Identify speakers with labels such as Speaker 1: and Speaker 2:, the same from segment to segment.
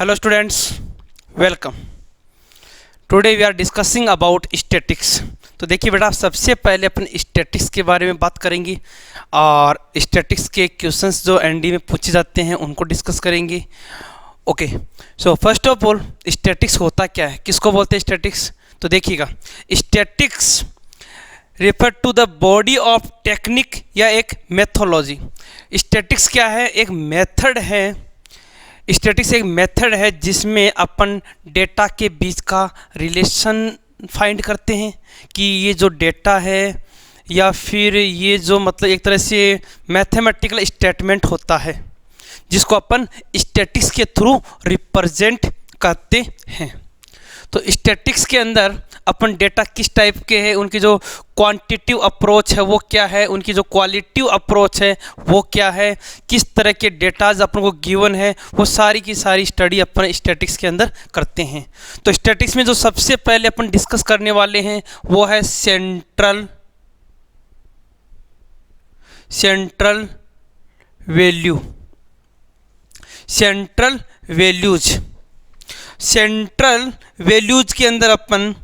Speaker 1: Hello students, welcome. Today we are discussing about statics. तो देखिए बेटा, सबसे पहले अपन स्टैटिक्स के बारे में बात करेंगे और स्टैटिक्स के क्वेश्चंस जो एनडी में पूछे जाते हैं उनको डिस्कस करेंगे. Okay, so first of all statistics होता क्या है, किसको बोलते हैं स्टैटिक्स? तो देखिएगा, statistics refer to the body of technique या एक मेथोलॉजी. स्टैटिक्स क्या है? एक मेथड है. स्टैटिक्स एक मेथड है जिसमें अपन डेटा के बीच का रिलेशन फाइंड करते हैं कि ये जो डेटा है या फिर ये जो मतलब एक तरह से मैथमेटिकल स्टेटमेंट होता है जिसको अपन स्टैटिक्स के थ्रू रिप्रेजेंट करते हैं. तो स्टैटिक्स के अंदर अपन डेटा किस टाइप के हैं, उनकी जो क्वांटिटिव अप्रोच है वो क्या है, उनकी जो क्वालिटिव अप्रोच है वो क्या है, किस तरह के डेटाज अपन को गिवन है, वो सारी की सारी स्टडी अपन स्टैटिक्स के अंदर करते हैं. तो स्टैटिक्स में जो सबसे पहले अपन डिस्कस करने वाले हैं वो है सेंट्रल वैल्यू. सेंट्रल वैल्यूज के अंदर अपन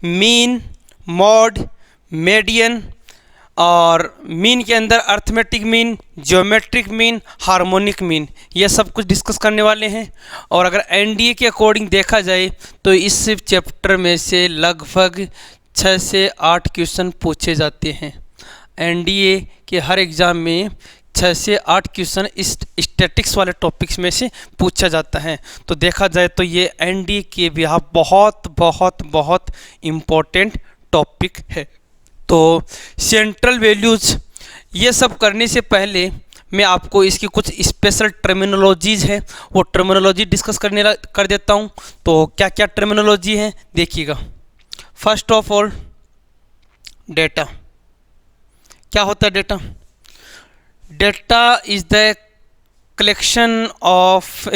Speaker 1: मीन, मॉड, मीडियन और मीन के अंदर arithmetic mean, geometric mean, harmonic mean, ये सब कुछ डिस्कस करने वाले हैं. और अगर एनडीए के अकॉर्डिंग देखा जाए तो इस चैप्टर में से लगभग 6 से 8 क्वेश्चन पूछे जाते हैं. एनडीए के हर एग्ज़ाम में 6 से 8 क्वेश्चन इस स्टैटिक्स वाले टॉपिक्स में से पूछा जाता है. तो देखा जाए तो ये एनडीए के भी बहुत बहुत बहुत इम्पोर्टेंट टॉपिक है. तो सेंट्रल वैल्यूज ये सब करने से पहले मैं आपको इसकी कुछ स्पेशल टर्मिनोलॉजीज है वो टर्मिनोलॉजी डिस्कस कर देता हूँ. तो क्या क्या टर्मिनोलॉजी है देखिएगा. First of all data. क्या होता है data? Data is the collection of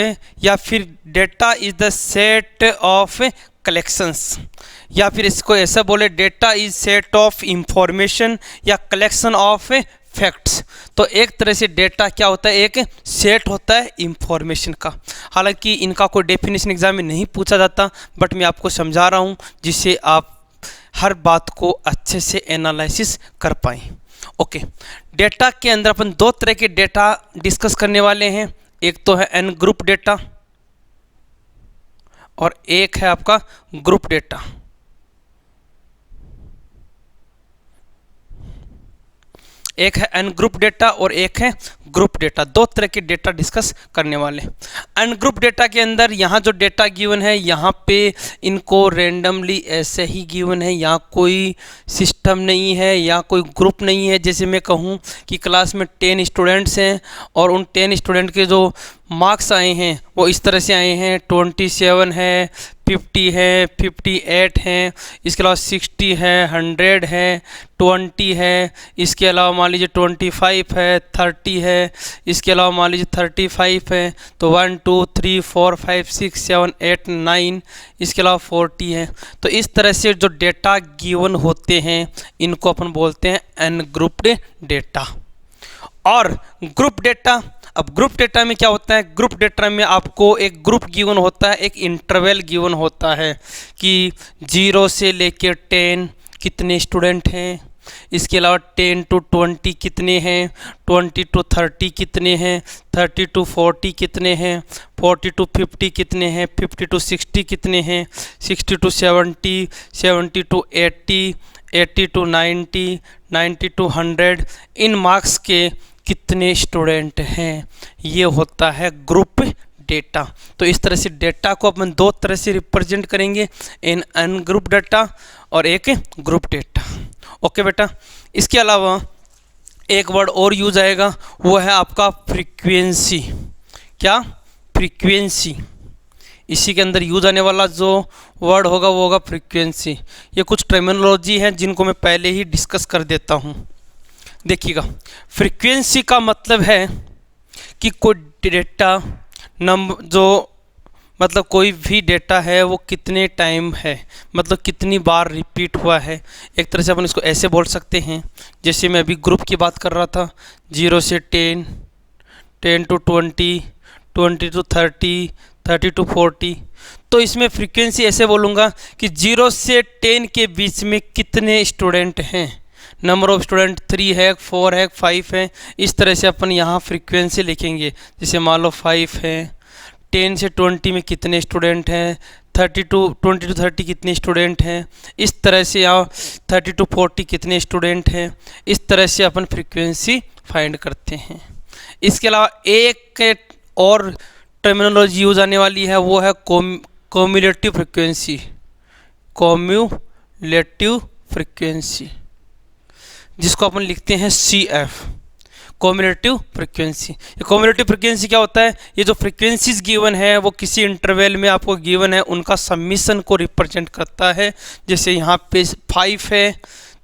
Speaker 1: या फिर data is the set of collections, या फिर इसको ऐसा बोले data is set of information या कलेक्शन ऑफ फैक्ट्स. तो एक तरह से डेटा क्या होता है? एक सेट होता है इंफॉर्मेशन का. हालांकि इनका कोई डेफिनेशन एग्जाम में नहीं पूछा जाता, बट मैं आपको समझा रहा हूँ जिससे आप हर बात को अच्छे से एनालिसिस कर पाएँ. ओके, डेटा के अंदर अपन 2 तरह के डेटा डिस्कस करने वाले हैं. एक तो है एन ग्रुप डेटा और एक है आपका ग्रुप डेटा. एक है एन ग्रुप डेटा और एक है ग्रुप डेटा. 2 तरह के डेटा डिस्कस करने वाले. एन ग्रुप डेटा के अंदर यहाँ जो डेटा गिवन है यहाँ पे इनको रैंडमली ऐसे ही गिवन है, यहाँ कोई सिस्टम नहीं है, यहाँ कोई ग्रुप नहीं है. जैसे मैं कहूँ कि क्लास में 10 स्टूडेंट्स हैं और उन 10 स्टूडेंट के जो मार्क्स आए हैं वो इस तरह से आए हैं, 27 है, 50 है, 58 हैं, इसके अलावा 60 है, 100 है, 20 है, इसके अलावा मान लीजिए 25 है, 30 है, इसके अलावा मान लीजिए 35 है. तो 1 2 3 4 5 6 7 8 9, इसके अलावा 40 है. तो इस तरह से जो डेटा गिवन होते हैं इनको अपन बोलते हैं एन ग्रुप्ड डेटा. और ग्रुप डेटा, अब ग्रुप डेटा में क्या होता है? ग्रुप डेटा में आपको एक ग्रुप गिवन होता है, एक इंटरवल गिवन होता है कि 0 से लेकर 10 कितने स्टूडेंट हैं, इसके अलावा 10 to 20 कितने हैं, 20 to 30 कितने हैं, 30 to 40 कितने हैं, 40 to 50 कितने हैं, 50 to 60 कितने हैं, 60 to 70, 70 to 80, 80 to 90, 90 to 100, in marks के कितने स्टूडेंट हैं. ये होता है ग्रुप डेटा. तो इस तरह से डेटा को अपन 2 तरह से रिप्रेजेंट करेंगे, इन एन ग्रुप डेटा और एक ग्रुप डेटा. ओके बेटा, इसके अलावा एक वर्ड और यूज आएगा वो है आपका फ्रीक्वेंसी. क्या? फ्रीक्वेंसी. इसी के अंदर यूज आने वाला जो वर्ड होगा वो होगा फ्रीक्वेंसी. ये कुछ टर्मिनोलॉजी है जिनको मैं पहले ही डिस्कस कर देता हूँ. देखिएगा, फ्रीक्वेंसी का मतलब है कि कोई डेटा नंबर जो मतलब कोई भी डेटा है वो कितने टाइम है, मतलब कितनी बार रिपीट हुआ है. एक तरह से अपन इसको ऐसे बोल सकते हैं, जैसे मैं अभी ग्रुप की बात कर रहा था, 0 से 10, 10 to 20, 20 to 30, 30 to 40। तो इसमें फ्रीक्वेंसी ऐसे बोलूँगा कि 0 से 10 के बीच में कितने स्टूडेंट हैं। नंबर ऑफ स्टूडेंट 3 है, 4 है, 5 है। इस तरह से अपन यहाँ फ्रीक्वेंसी लिखेंगे। जैसे मान लो 5 है। 10 से 20 में कितने स्टूडेंट हैं, 20 to 30 कितने स्टूडेंट हैं। इस तरह से यहाँ 30 to 40 कितने स्टूडेंट हैं। इस तरह से अपन फ्रीक्वेंसी फाइंड करते हैं। इसके अलावा एक और टर्मिनोलॉजी यूज आने वाली है, वो है कम्युलेटिव फ्रीक्वेंसी। कम्युलेटिव फ्रीक्वेंसी जिसको अपन लिखते हैं CF, कम्युलेटिव फ्रीक्वेंसी। ये कम्युलेटिव फ्रीक्वेंसी क्या होता है, ये जो फ्रीक्वेंसीज गिवन है वो किसी इंटरवल में आपको गिवन है, उनका सबमिशन को रिप्रेजेंट करता है। जैसे यहाँ पे 5 है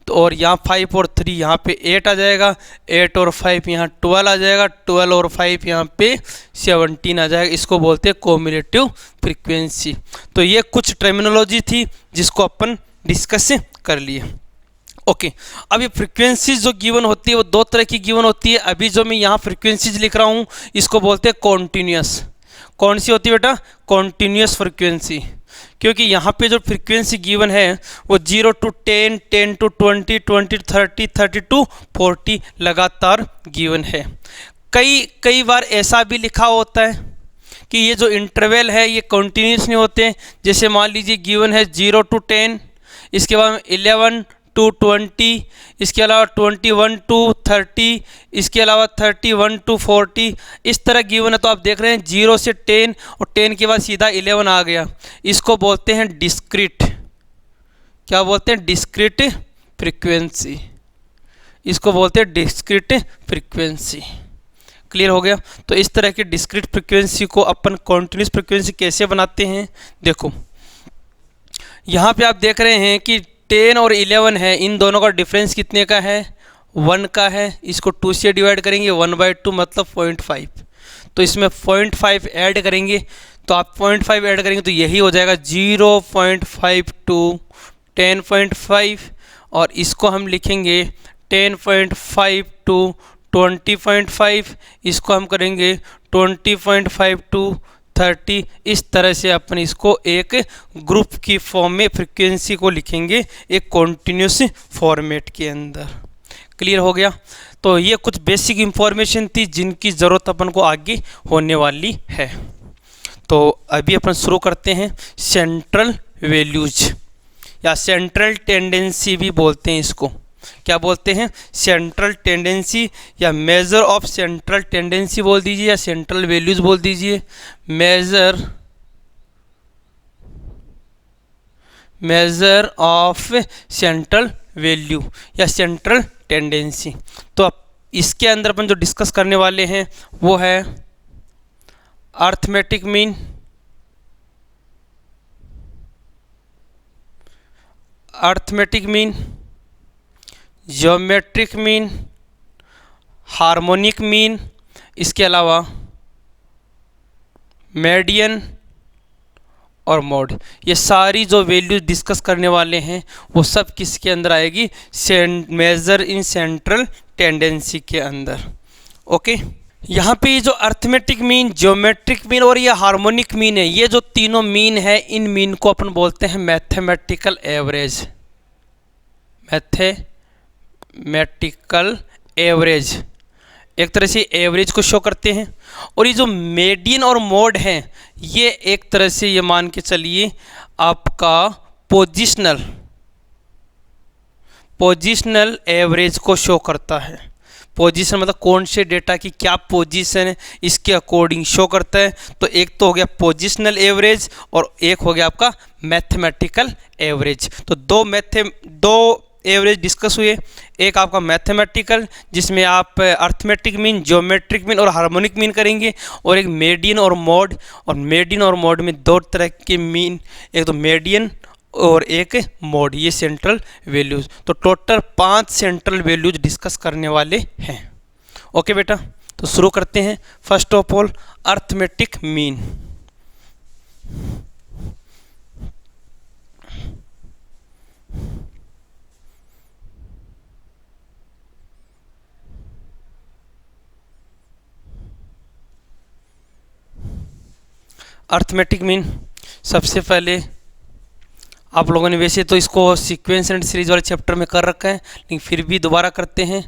Speaker 1: तो और यहाँ 5 और 3 यहाँ पे 8 आ जाएगा, 8 और 5 यहाँ 12 आ जाएगा, 12 और 5 यहाँ पे 17 आ जाएगा। इसको बोलते हैं कम्युलेटिव फ्रीक्वेंसी। तो ये कुछ टर्मिनोलॉजी थी जिसको अपन डिस्कस कर लिए। ओके, अब ये फ्रीक्वेंसीज जो गिवन होती है वो दो तरह की गिवन होती है। अभी जो मैं यहाँ फ्रीक्वेंसीज लिख रहा हूँ इसको बोलते हैं कॉन्टिन्यूस। कौन सी होती है बेटा, कॉन्टिन्यूस फ्रीक्वेंसी। क्योंकि यहाँ पे जो फ्रीक्वेंसी गिवन है वो 0 to 10, 10 to 20, 20 to 30, 30 to 40 लगातार गिवन है। कई बार ऐसा भी लिखा होता है कि ये जो इंटरवल है ये कॉन्टिन्यूस नहीं होते। जैसे मान लीजिए गिवन है 0 to 10, इसके बाद 11 to 20, इसके अलावा 21 to 30, इसके अलावा 31 to 40। इस तरह गिवन है। तो आप देख रहे हैं 0 से 10 और 10 के बाद सीधा 11 आ गया। इसको बोलते हैं डिस्क्रीट। क्या बोलते हैं, डिस्क्रीट फ्रीक्वेंसी। इसको बोलते हैं डिस्क्रीट फ्रीक्वेंसी। क्लियर हो गया। तो इस तरह की डिस्क्रीट फ्रीक्वेंसी को अपन कॉन्टिन्यूस फ्रीक्वेंसी कैसे बनाते हैं, देखो यहाँ पे आप देख रहे हैं कि 10 और 11 है, इन दोनों का डिफरेंस कितने का है, 1 का है। इसको 2 से डिवाइड करेंगे, 1/2 मतलब 0.5। तो इसमें 0.5 ऐड करेंगे, तो आप 0.5 ऐड करेंगे तो यही हो जाएगा 0.52 10.5। और इसको हम लिखेंगे 10.52 20.5। इसको हम करेंगे 20.52 30। इस तरह से अपन इसको एक ग्रुप की फॉर्म में फ्रीक्वेंसी को लिखेंगे एक कॉन्टिन्यूस फॉर्मेट के अंदर। क्लियर हो गया। तो ये कुछ बेसिक इंफॉर्मेशन थी जिनकी ज़रूरत अपन को आगे होने वाली है। तो अभी अपन शुरू करते हैं सेंट्रल वैल्यूज या सेंट्रल टेंडेंसी भी बोलते हैं इसको। क्या बोलते हैं, सेंट्रल टेंडेंसी या मेजर ऑफ सेंट्रल टेंडेंसी बोल दीजिए या सेंट्रल वैल्यूज बोल दीजिए। मेजर ऑफ सेंट्रल वैल्यू या सेंट्रल टेंडेंसी। तो अब इसके अंदर अपन जो डिस्कस करने वाले हैं वो है arithmetic mean, geometric mean, harmonic mean, इसके अलावा मीडियन और मोड। ये सारी जो वैल्यूज डिस्कस करने वाले हैं वो सब किसके अंदर आएगी, मेजर इन सेंट्रल टेंडेंसी के अंदर। ओके, यहाँ पे ये जो अर्थमेटिक मीन, ज्योमेट्रिक मीन और ये हार्मोनिक मीन है, ये जो तीनों मीन है इन मीन को अपन बोलते हैं मैथमेटिकल एवरेज। मैथमेटिकल एवरेज एक तरह से एवरेज को शो करते हैं। और ये जो मीडियन और मोड हैं ये एक तरह से ये मान के चलिए आपका पोजिशनल एवरेज को शो करता है। पोजीशन मतलब कौन से डेटा की क्या पोजीशन है इसके अकॉर्डिंग शो करता है। तो एक तो हो गया पोजिशनल एवरेज और एक हो गया आपका मैथमेटिकल एवरेज। तो दो एवरेज डिस्कस हुए, एक आपका मैथमेटिकल जिसमें आप अर्थमेटिक मीन, ज्योमेट्रिक मीन और हार्मोनिक मीन करेंगे, और एक मीडियन और मोड। और मीडियन और मोड में दो तरह के मीन, एक तो मीडियन और एक मोड, ये सेंट्रल वैल्यूज। तो टोटल 5 सेंट्रल वैल्यूज डिस्कस करने वाले हैं। ओके बेटा, तो शुरू करते हैं। First of all arithmetic mean. Arithmetic mean सबसे पहले आप लोगों ने वैसे तो इसको सीक्वेंस एंड सीरीज वाले चैप्टर में कर रखा है, लेकिन फिर भी दोबारा करते हैं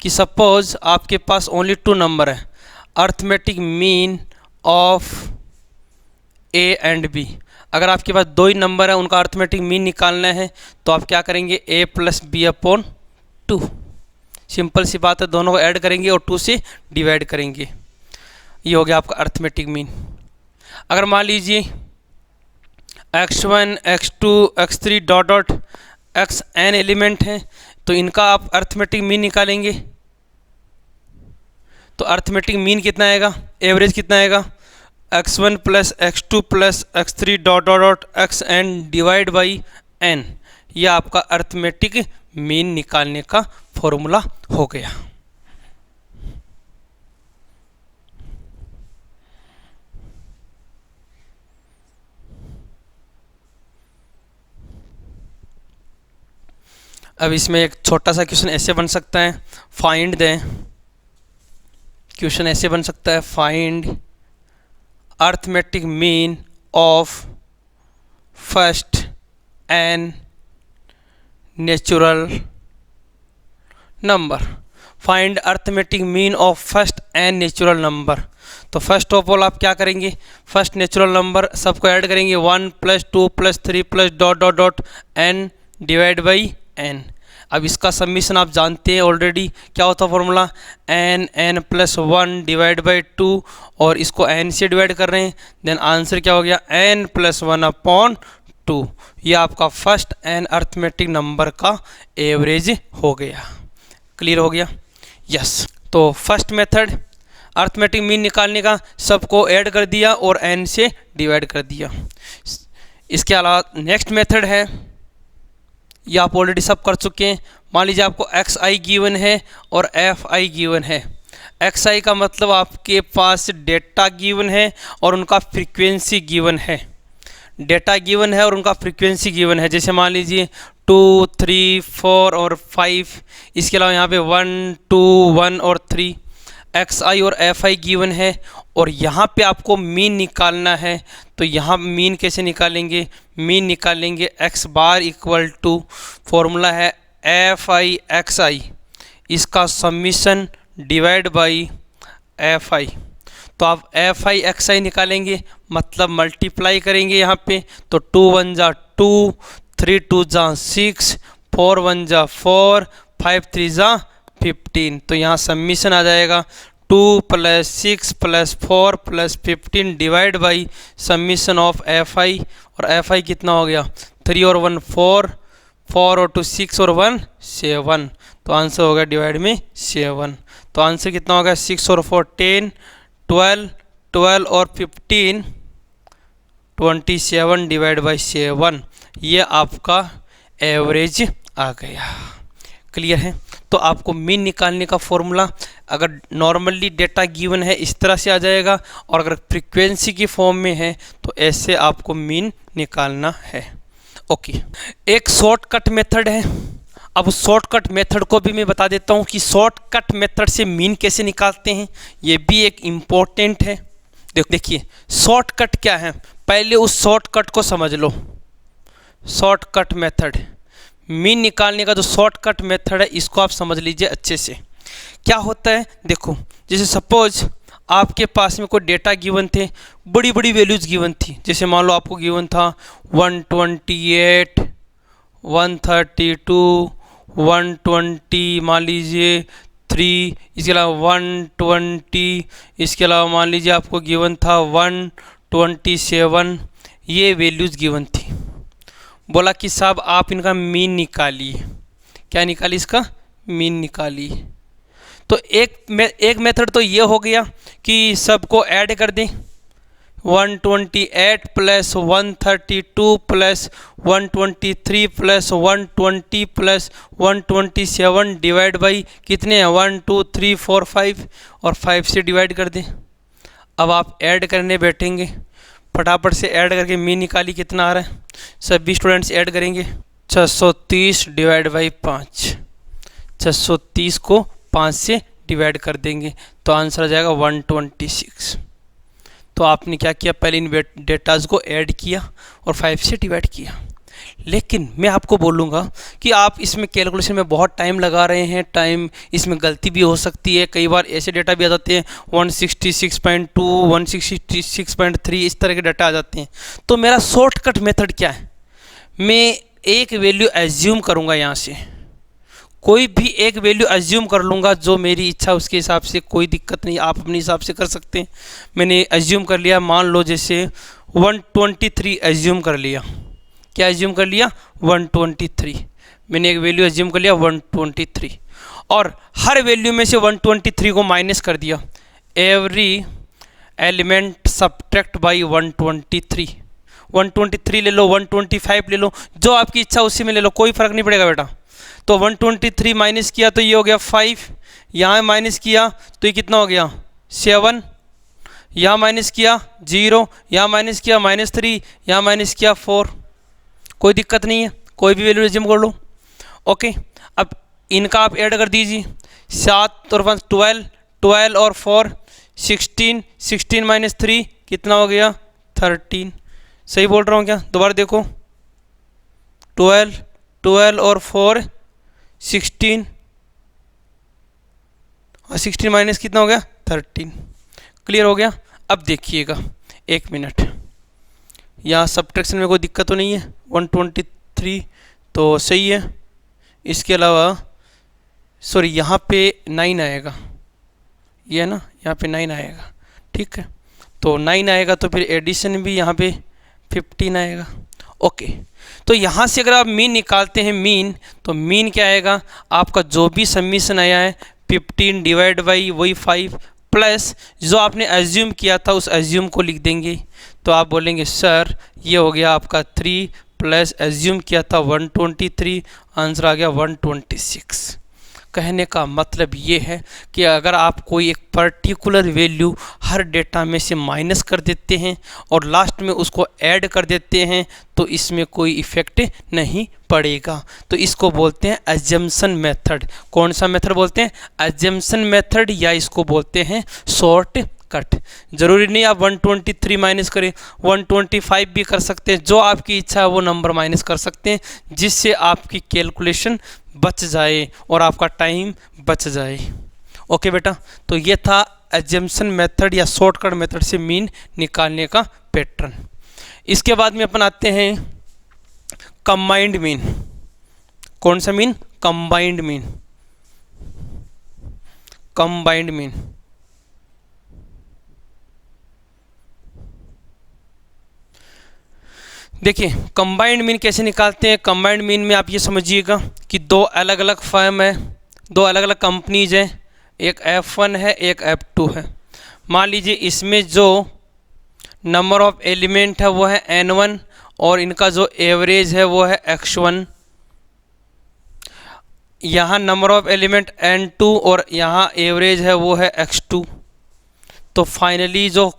Speaker 1: कि सपोज आपके पास ओनली 2 नंबर है, arithmetic mean of A and B. अगर आपके पास 2 ही नंबर है, उनका अर्थमेटिक मीन निकालना है, तो आप क्या करेंगे, ए प्लस बी अपॉन 2। सिंपल सी बात है, दोनों को ऐड करेंगे और 2 से डिवाइड करेंगे। ये हो गया आपका अर्थमेटिक मीन। अगर मान लीजिए x1 x2 x3 dot dot xn element हैं, तो इनका आप अर्थमेटिक मीन निकालेंगे, तो अर्थमेटिक मीन कितना आएगा, एवरेज कितना आएगा, x1 plus x2 plus x3 dot dot dot xn divide by n। यह आपका अर्थमेटिक मीन निकालने का फॉर्मूला हो गया। अब इसमें एक छोटा सा क्वेश्चन ऐसे बन सकता है, फाइंड द, क्वेश्चन ऐसे बन सकता है, find arithmetic mean of first n natural number. Find arithmetic mean of first n natural number. तो फर्स्ट ऑफ ऑल आप क्या करेंगे, फर्स्ट नेचुरल नंबर सबको ऐड करेंगे, 1 plus 2 plus 3 plus dot dot dot n divide by n। अब इसका submission आप जानते हैं ऑलरेडी, क्या होता है formula, n plus 1 divide by 2, और इसको n से डिवाइड कर रहे हैं, देन आंसर क्या हो गया, n प्लस 1 अपॉन 2। ये आपका फर्स्ट n अर्थमेटिक नंबर का एवरेज हो गया। क्लियर हो गया, यस। तो फर्स्ट मेथड अर्थमेटिक मीन निकालने का, सबको ऐड कर दिया और n से डिवाइड कर दिया। इसके अलावा नेक्स्ट मेथड है, ये आप ऑलरेडी सब कर चुके हैं। मान लीजिए आपको एक्स आई गिवन है और एफ आई गिवन है। एक्स आई का मतलब आपके पास डेटा गिवन है और उनका फ्रीक्वेंसी गिवन है। डेटा गिवन है और उनका फ्रीक्वेंसी गिवन है, जैसे मान लीजिए 2, 3, 4 और 5। इसके अलावा यहाँ पे 1, 2, 1 और 3 एक्स आई और एफ आई गिवन है, और यहाँ पे आपको मीन निकालना है। तो यहाँ मीन कैसे निकालेंगे, मीन निकालेंगे x bar equal to, formula है एफ आई एक्स आई, इसका summation divide by f i. तो आप एफ आई एक्स आई निकालेंगे, मतलब मल्टीप्लाई करेंगे यहाँ पे, तो 2 1 जा 2, 3 2 जा 6, 4 1 जा 4, 5 3 जा 15। तो यहाँ सबमिशन आ जाएगा 2 plus 6 plus 4 plus 15 divide by submission of F I, और एफ आई कितना हो गया, 3 और 1 4, 4 और 2 6 और 1 7। तो आंसर हो गया डिवाइड में 7। तो आंसर कितना हो गया, 6 और 4 10, 12, 12 और 15 27 डिवाइड बाई 7। ये आपका एवरेज आ गया। क्लियर है। तो आपको मीन निकालने का फॉर्मूला अगर नॉर्मली डेटा गिवन है इस तरह से आ जाएगा, और अगर फ्रीक्वेंसी की फॉर्म में है तो ऐसे आपको मीन निकालना है। ओके, एक शॉर्टकट मेथड है। अब शॉर्टकट मेथड को भी मैं बता देता हूँ कि शॉर्टकट मेथड से मीन कैसे निकालते हैं, ये भी एक इम्पोर्टेंट है। देखिए शॉर्टकट क्या है, पहले उस शॉर्टकट को समझ लो। शॉर्टकट मेथड, मीन निकालने का जो शॉर्टकट मेथड है इसको आप समझ लीजिए अच्छे से। क्या होता है देखो, जैसे सपोज आपके पास में कोई डेटा गिवन थे, बड़ी बड़ी वैल्यूज़ गिवन थी। जैसे मान लो आपको गिवन था 128, 132, 120, मान लीजिए 3, इसके अलावा 120, इसके अलावा मान लीजिए आपको गिवन था 127। ये वैल्यूज़ गिवन थी। बोला कि साहब आप इनका मीन निकालिए। क्या निकालिए, इसका मीन निकालिए। तो एक मेथड तो ये हो गया कि सबको ऐड कर दें, 128 plus 132 plus 123 plus 120 plus 127 divide by कितने हैं, 1 2 3 4 5, और 5 से डिवाइड कर दें। अब आप ऐड करने बैठेंगे, फटाफट से ऐड करके मीन निकाली, कितना आ रहा है, सभी स्टूडेंट्स ऐड करेंगे। 630 डिवाइड बाई 5, 630 को 5 से डिवाइड कर देंगे तो आंसर आ जाएगा 126। तो आपने क्या किया, पहले इन डेटाज को ऐड किया और 5 से डिवाइड किया। लेकिन मैं आपको बोलूँगा कि आप इसमें कैलकुलेशन में बहुत टाइम लगा रहे हैं, टाइम इसमें गलती भी हो सकती है, कई बार ऐसे डेटा भी आ जाते हैं 166.2 166.3 इस तरह के डाटा आ जाते हैं। तो मेरा शॉर्टकट मेथड क्या है, मैं एक वैल्यू एज्यूम करूँगा, यहाँ से कोई भी एक वैल्यू एज्यूम कर लूँगा जो मेरी इच्छा, उसके हिसाब से कोई दिक्कत नहीं, आप अपने हिसाब से कर सकते हैं। मैंने एज्यूम कर लिया, मान लो जैसे 123 एज्यूम कर लिया। क्या एज्यूम कर लिया, 123। मैंने एक वैल्यू एज्यूम कर लिया 123 और हर वैल्यू में से 123 को माइनस कर दिया। Every element subtract by 123। 123 ले लो, 125 ले लो, जो आपकी इच्छा उसी में ले लो, कोई फर्क नहीं पड़ेगा बेटा। तो 123 माइनस किया तो ये हो गया 5, यहाँ माइनस किया तो ये कितना हो गया 7, यहाँ माइनस किया 0, यहाँ माइनस किया -3, यहाँ माइनस किया 4। कोई दिक्कत नहीं है, कोई भी वैल्यू एज्यूम कर लो। ओके, अब इनका आप ऐड कर दीजिए, 7 और 5 12, 12 और 4 16, 16 - 3 कितना हो गया 13। सही बोल रहा हूँ क्या, दोबारा देखो, 12, 12 और 4 16, और 16 माइनस कितना हो गया 13। क्लियर हो गया। अब देखिएगा, एक मिनट, यहाँ सब्ट्रैक्शन में कोई दिक्कत तो नहीं है, 123 तो सही है। इसके अलावा सॉरी, यहाँ पे 9 आएगा, ये है ना, यहाँ पे 9 आएगा, ठीक है। तो 9 आएगा तो फिर एडिशन भी यहाँ पे 15 आएगा। ओके, तो यहाँ से अगर आप मीन निकालते हैं, मीन, तो मीन क्या आएगा आपका, जो भी समीशन आया है 15 डिवाइड बाई वही 5 प्लस जो आपने एज्यूम किया था उस एज्यूम को लिख देंगे। तो आप बोलेंगे सर ये हो गया आपका 3 प्लस एज्यूम किया था 123, आंसर आ गया 126। कहने का मतलब ये है कि अगर आप कोई एक पर्टिकुलर वैल्यू हर डेटा में से माइनस कर देते हैं और लास्ट में उसको ऐड कर देते हैं तो इसमें कोई इफ़ेक्ट नहीं पड़ेगा। तो इसको बोलते हैं एजम्पशन मेथड। कौन सा मेथड बोलते हैं, एजम्पशन मेथड, या इसको बोलते हैं शॉर्ट कट। जरूरी नहीं आप 123 माइनस करें, 125 भी कर सकते हैं, जो आपकी इच्छा है वो नंबर माइनस कर सकते हैं, जिससे आपकी कैलकुलेशन बच जाए और आपका टाइम बच जाए। ओके बेटा, तो ये था एजम्पशन मेथड या शॉर्टकट मेथड से मीन निकालने का पैटर्न। इसके बाद में अपन आते हैं कंबाइंड मीन। कौन सा mean, combined mean. Combined mean देखिए, कंबाइंड मीन कैसे निकालते हैं। कंबाइंड मीन में आप ये समझिएगा कि दो अलग अलग फर्म है, दो अलग अलग कंपनीज हैं, एक F1 है एक F2 है। मान लीजिए इसमें जो नंबर ऑफ एलिमेंट है वो है N1 और इनका जो एवरेज है वो है X1। यहाँ नंबर ऑफ एलिमेंट N2 और यहाँ एवरेज है वो है X2। तो फाइनली जो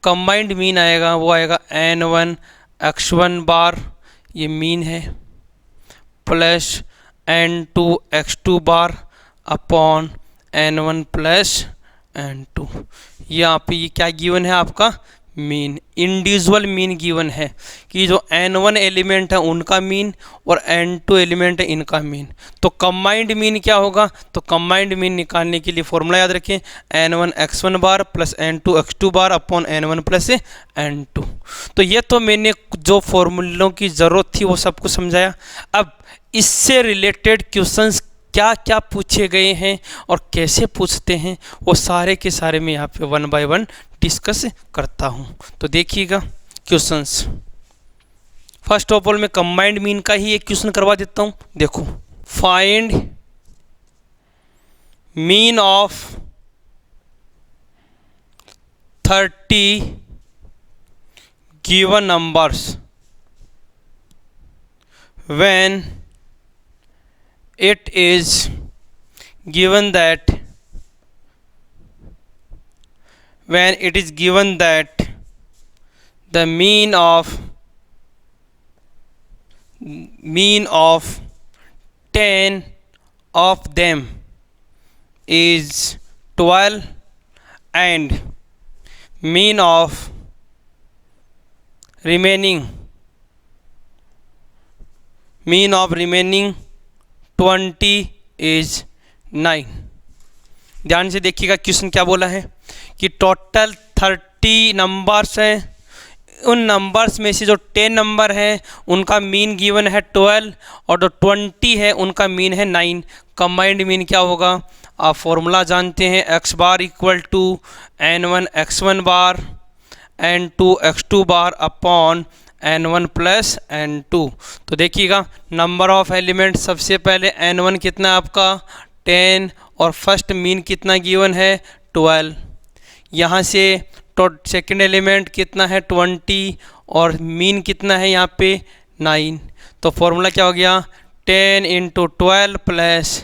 Speaker 1: कंबाइंड मीन आएगा वो आएगा N1 X1 बार, ये मीन है, plus N2 X2 bar upon N1 plus N2। यहाँ पे ये क्या गिवन है आपका, मीन, इंडिविजुअल मीन गिवन है कि जो N1 एलिमेंट है उनका मीन और N2 एलिमेंट है इनका मीन। तो कंबाइंड मीन क्या होगा, तो कंबाइंड मीन निकालने के लिए फॉर्मूला याद रखें, N1 X1 bar plus N2 X2 bar upon N1 plus N2। तो ये तो मैंने जो फॉर्मूलों की ज़रूरत थी वो सब कुछ समझाया। अब इससे रिलेटेड क्वेश्चंस क्या क्या पूछे गए हैं और कैसे पूछते हैं वो सारे के सारे मैं यहाँ पे 1 बाय 1 डिस्कस करता हूँ। तो देखिएगा क्वेश्चंस। फर्स्ट ऑफ ऑल मैं कंबाइंड मीन का ही एक क्वेश्चन करवा देता हूँ। देखो, find mean of 30 given numbers when it is given that the mean of 10 of them is 12 and mean of remaining 20 is 9। ध्यान से देखिएगा क्वेश्चन क्या बोला है कि टोटल 30 नंबर्स हैं, उन नंबर्स में से जो 10 नंबर हैं उनका मीन गिवन है 12 और जो 20 है उनका मीन है 9। कंबाइंड मीन क्या होगा? आप फॉर्मूला जानते हैं, x bar equal to n1 x1 bar n2 x2 bar upon n1 plus n2। तो देखिएगा नंबर ऑफ एलिमेंट, सबसे पहले n1 कितना है आपका 10 और फर्स्ट मीन कितना गिवन है 12। यहाँ से सेकेंड एलिमेंट कितना है 20 और मीन कितना है यहाँ पे 9। तो फॉर्मूला क्या हो गया 10 into 12 plus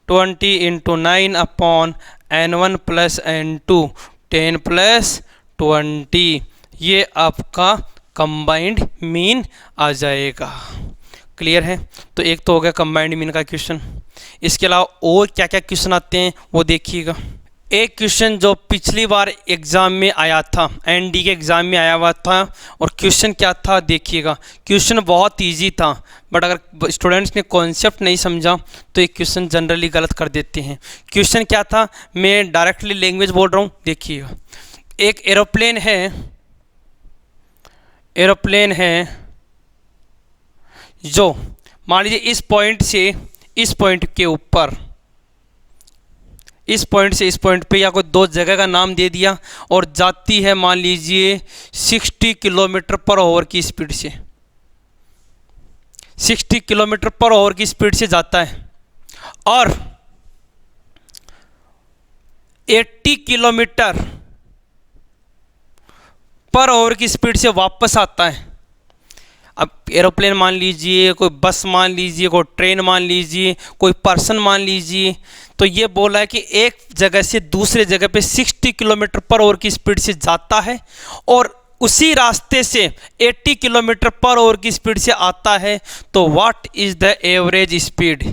Speaker 1: 20 into 9 upon n1 plus n2 10 plus 20। ये आपका कंबाइंड मीन आ जाएगा। क्लियर है? तो एक तो हो गया कंबाइंड मीन का क्वेश्चन। इसके अलावा और क्या क्या क्वेश्चन आते हैं वो देखिएगा। एक क्वेश्चन जो पिछली बार एग्ज़ाम में आया था, एनडी के एग्ज़ाम में आया हुआ था, और क्वेश्चन क्या था देखिएगा। क्वेश्चन बहुत इजी था, बट अगर स्टूडेंट्स ने कॉन्सेप्ट नहीं समझा तो एक क्वेश्चन जनरली गलत कर देते हैं। क्वेश्चन क्या था, मैं डायरेक्टली लैंग्वेज बोल रहा हूँ, देखिएगा। एक एरोप्लेन है जो मान लीजिए इस पॉइंट से इस पॉइंट के ऊपर, इस पॉइंट से इस पॉइंट पे या कोई दो जगह का नाम दे दिया और जाती है मान लीजिए 60 किलोमीटर पर आवर की स्पीड से, 60 किलोमीटर पर आवर की स्पीड से जाता है और 80 किलोमीटर पर आवर की स्पीड से वापस आता है। अब एरोप्लेन मान लीजिए, कोई बस मान लीजिए, कोई ट्रेन मान लीजिए, कोई पर्सन मान लीजिए, तो ये बोला है कि एक जगह से दूसरे जगह पे 60 किलोमीटर पर आवर की स्पीड से जाता है और उसी रास्ते से 80 किलोमीटर पर आवर की स्पीड से आता है। तो what is the average speed?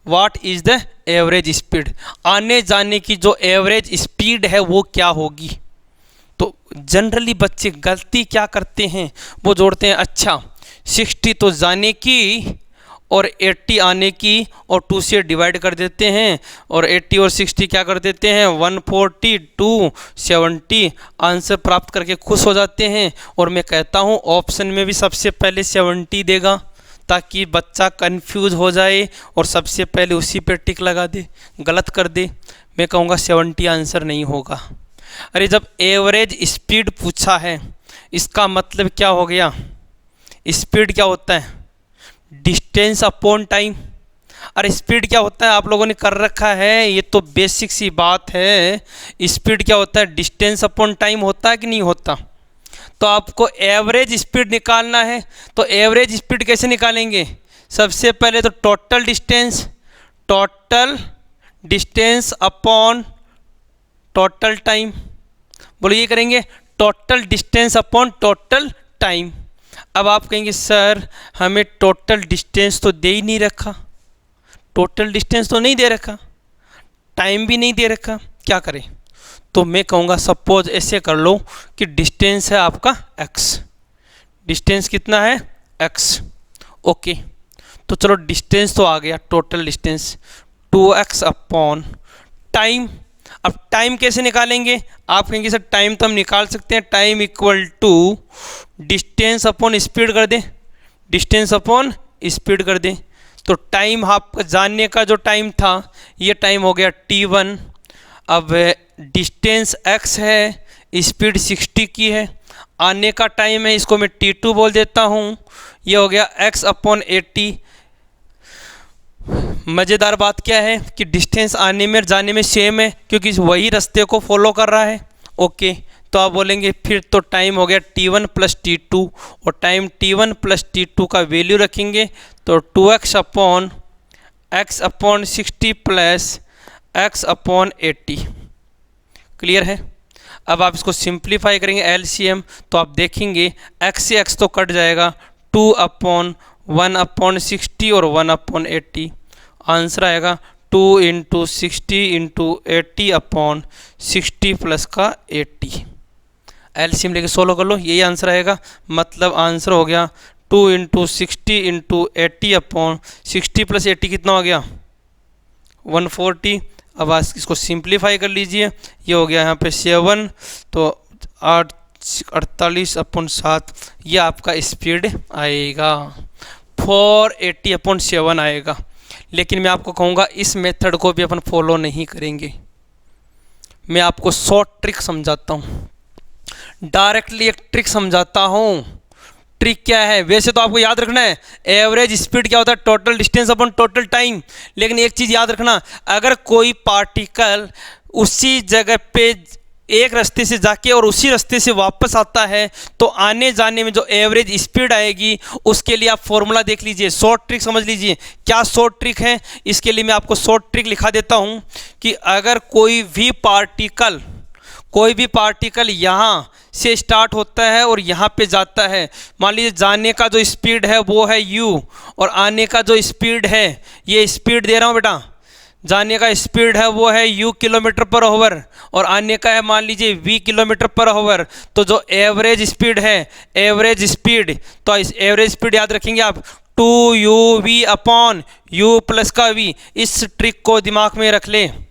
Speaker 1: What is the average speed? आने जाने की जो एवरेज स्पीड है वो क्या होगी? तो जनरली बच्चे गलती क्या करते हैं, वो जोड़ते हैं अच्छा 60 तो जाने की और 80 आने की और 2 से डिवाइड कर देते हैं और 80 और 60 क्या कर देते हैं 140 2 70 आंसर प्राप्त करके खुश हो जाते हैं। और मैं कहता हूँ ऑप्शन में भी सबसे पहले 70 देगा ताकि बच्चा कंफ्यूज हो जाए और सबसे पहले उसी पे टिक लगा दे, गलत कर दे। मैं कहूँगा 70 आंसर नहीं होगा। अरे जब एवरेज स्पीड पूछा है इसका मतलब क्या हो गया? स्पीड क्या होता है? Distance upon time. अरे स्पीड क्या होता है आप लोगों ने कर रखा है, ये तो बेसिक सी बात है। स्पीड क्या होता है? डिस्टेंस अपॉन टाइम होता है कि नहीं होता? तो आपको एवरेज स्पीड निकालना है, तो एवरेज स्पीड कैसे निकालेंगे? सबसे पहले तो total distance upon total time. बोलो ये करेंगे total distance upon total time. अब आप कहेंगे सर हमें टोटल डिस्टेंस तो दे ही नहीं रखा, टोटल डिस्टेंस तो नहीं दे रखा, टाइम भी नहीं दे रखा, क्या करें? तो मैं कहूँगा सपोज ऐसे कर लो कि डिस्टेंस है आपका x, डिस्टेंस कितना है x। ओके, तो चलो डिस्टेंस तो आ गया, total distance 2x upon time. अब टाइम कैसे निकालेंगे? आप कहेंगे सर टाइम तो हम निकाल सकते हैं, time equal to distance upon speed कर दें, डिस्टेंस अपॉन स्पीड कर दें। तो टाइम आपका जानने का जो टाइम था ये टाइम हो गया t1। अब डिस्टेंस x है, स्पीड 60 की है, आने का टाइम है, इसको मैं t2 बोल देता हूँ। ये हो गया x अपॉन 80। मज़ेदार बात क्या है कि डिस्टेंस आने में जाने में सेम है क्योंकि वही रास्ते को फॉलो कर रहा है। ओके, तो आप बोलेंगे फिर तो टाइम हो गया t1 प्लस t2 और टाइम t1 प्लस t2 का वैल्यू रखेंगे तो 2x upon x upon 60 plus x upon 80। Clear है? अब आप इसको सिंप्लीफाई करेंगे LCM तो आप देखेंगे x से x तो कट जाएगा, 2 अपॉन 1 अपॉन 60 और 1 अपॉन 80। आंसर आएगा 2 इंटू 60 इंटू 80 अपॉन 60 प्लस का 80। एलसीएम लेके सोल्व कर लो, यही आंसर आएगा। मतलब आंसर हो गया 2 इंटू 60 इंटू 80 अपॉन 60 प्लस 80 कितना हो गया 140। अब आज इसको सिंप्लीफाई कर लीजिए, ये हो गया यहाँ पे 7, तो 48 अपॉन 7, ये आपका स्पीड आएगा 480 अपॉन 7 आएगा। लेकिन मैं आपको कहूँगा इस मेथड को भी अपन फॉलो नहीं करेंगे। मैं आपको शॉर्ट ट्रिक समझाता हूँ, डायरेक्टली एक ट्रिक समझाता हूँ। ट्रिक क्या है? वैसे तो आपको याद रखना है एवरेज स्पीड क्या होता है, total distance upon total time. लेकिन एक चीज़ याद रखना, अगर कोई पार्टिकल उसी जगह पे एक रास्ते से जाके और उसी रास्ते से वापस आता है तो आने जाने में जो एवरेज स्पीड आएगी उसके लिए आप फॉर्मूला देख लीजिए, शॉर्ट ट्रिक समझ लीजिए। क्या शॉर्ट ट्रिक है? इसके लिए मैं आपको शॉर्ट ट्रिक लिखा देता हूँ कि अगर कोई भी पार्टिकल यहाँ से स्टार्ट होता है और यहाँ पे जाता है, मान लीजिए जाने का जो स्पीड है वो है u और आने का जो स्पीड है, ये स्पीड दे रहा हूँ बेटा, जाने का स्पीड है वो है u किलोमीटर पर आवर और आने का है मान लीजिए v किलोमीटर पर आवर। तो जो एवरेज स्पीड है, एवरेज स्पीड, तो इस एवरेज स्पीड याद रखेंगे आप 2uv अपॉन u प्लस का v। इस ट्रिक को दिमाग में रख लें,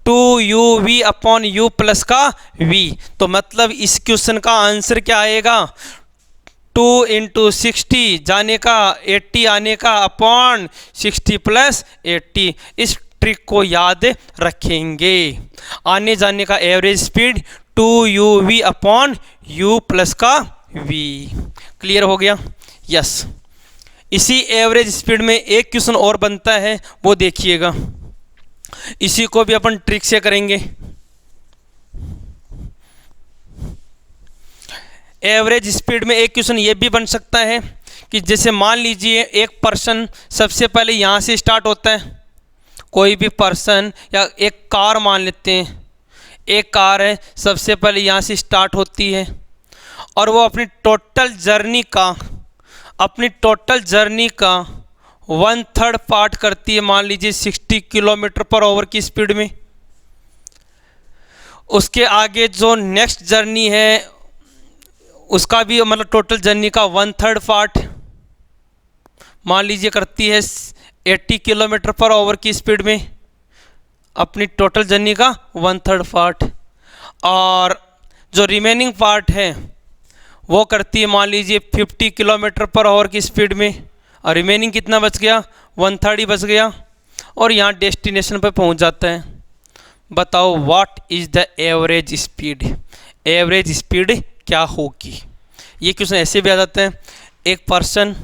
Speaker 1: 2uv अपॉन u प्लस का v। तो मतलब इस क्वेश्चन का आंसर क्या आएगा 2 इंटू 60 जाने का 80 आने का अपॉन 60 प्लस 80। इस ट्रिक को याद रखेंगे। आने जाने का average speed 2uv upon u plus का v। क्लियर हो गया? यस। इसी एवरेज स्पीड में एक क्वेश्चन और बनता है, वो देखिएगा। इसी को भी अपन ट्रिक से करेंगे। एवरेज स्पीड में एक क्वेश्चन ये भी बन सकता है कि जैसे मान लीजिए एक पर्सन सबसे पहले यहाँ से स्टार्ट होता है, कोई भी पर्सन या एक कार मान लेते हैं, एक कार है सबसे पहले यहाँ से स्टार्ट होती है और वो अपनी टोटल जर्नी का 1/3 पार्ट करती है, मान लीजिए 60 किलोमीटर पर आवर की स्पीड में। उसके आगे जो नेक्स्ट जर्नी है उसका भी मतलब टोटल जर्नी का 1/3 पार्ट मान लीजिए करती है 80 किलोमीटर पर आवर की स्पीड में, अपनी टोटल जर्नी का 1/3 पार्ट। और जो रिमेनिंग पार्ट है वो करती है मान लीजिए 50 किलोमीटर पर आवर की स्पीड में, और रिमेनिंग कितना बच गया 1/3 ही बच गया और यहाँ डेस्टिनेशन पर पहुँच जाता है। बताओ what is the average speed? Average speed क्या होगी? ये क्वेश्चन ऐसे भी आ जाता है, एक पर्सन